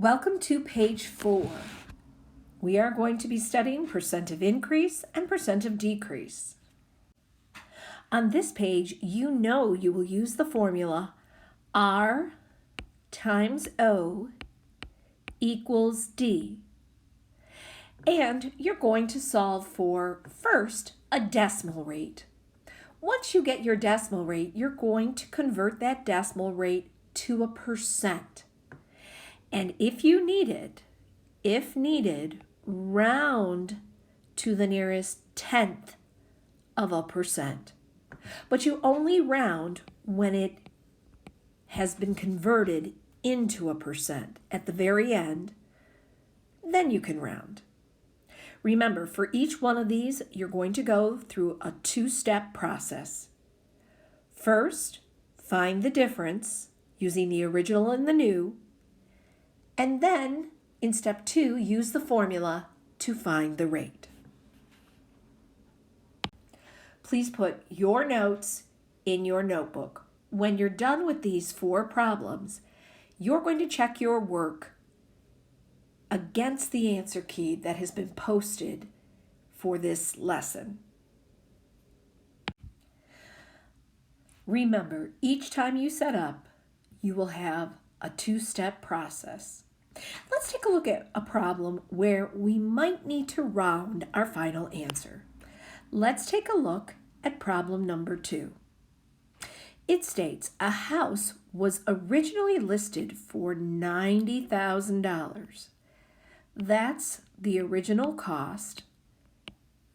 Welcome to page 4. We are going to be studying percent of increase and percent of decrease. On this page, you know you will use the formula R times O equals D. And you're going to solve for, first, a decimal rate. Once you get your decimal rate, you're going to convert that decimal rate to a percent. And if needed, round to the nearest tenth of a percent. But you only round when it has been converted into a percent at the very end, then you can round. Remember, for each one of these, you're going to go through a two-step process. First, find the difference using the original and the new, and then, in step 2, use the formula to find the rate. Please put your notes in your notebook. When you're done with these 4 problems, you're going to check your work against the answer key that has been posted for this lesson. Remember, each time you set up, you will have a 2-step process. Let's take a look at a problem where we might need to round our final answer. Let's take a look at problem number 2. It states a house was originally listed for $90,000. That's the original cost.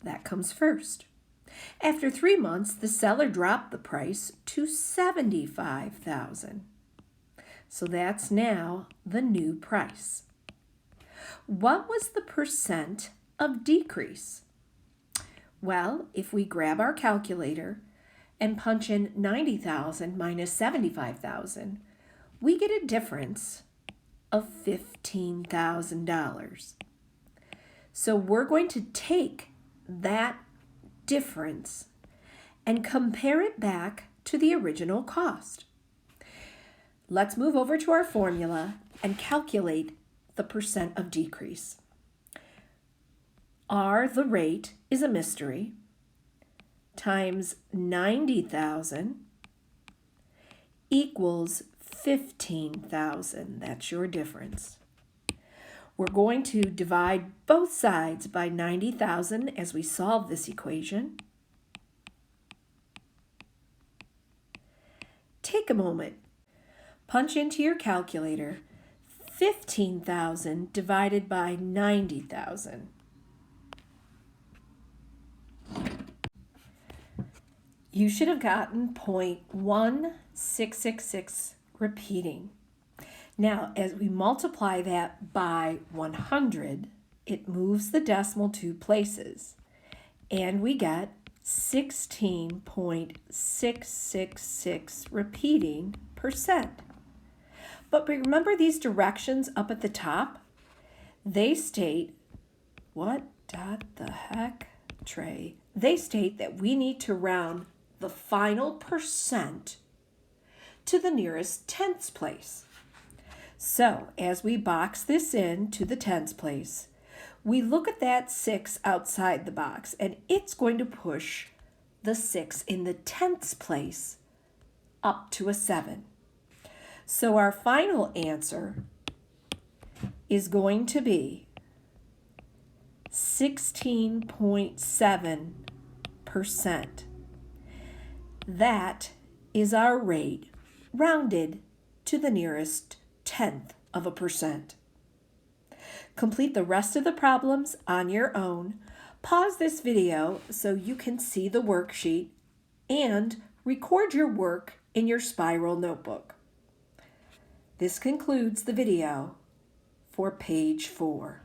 That comes first. After 3 months, the seller dropped the price to $75,000. So that's now the new price. What was the percent of decrease? Well, if we grab our calculator and punch in 90,000 minus 75,000, we get a difference of $15,000. So we're going to take that difference and compare it back to the original cost. Let's move over to our formula and calculate the percent of decrease. R, the rate, is a mystery, times 90,000 equals 15,000. That's your difference. We're going to divide both sides by 90,000 as we solve this equation. Take a moment. Punch into your calculator 15,000 divided by 90,000. You should have gotten 0.1666 repeating. Now, as we multiply that by 100, it moves the decimal 2 places, and we get 16.666 repeating percent. But remember these directions up at the top? They state, Trey? They state that we need to round the final percent to the nearest tenths place. So, as we box this in to the tenths place, we look at that 6 outside the box, and it's going to push the 6 in the tenths place up to a 7. So our final answer is going to be 16.7%. That is our rate rounded to the nearest tenth of a percent. Complete the rest of the problems on your own. Pause this video so you can see the worksheet and record your work in your spiral notebook. This concludes the video for page 4.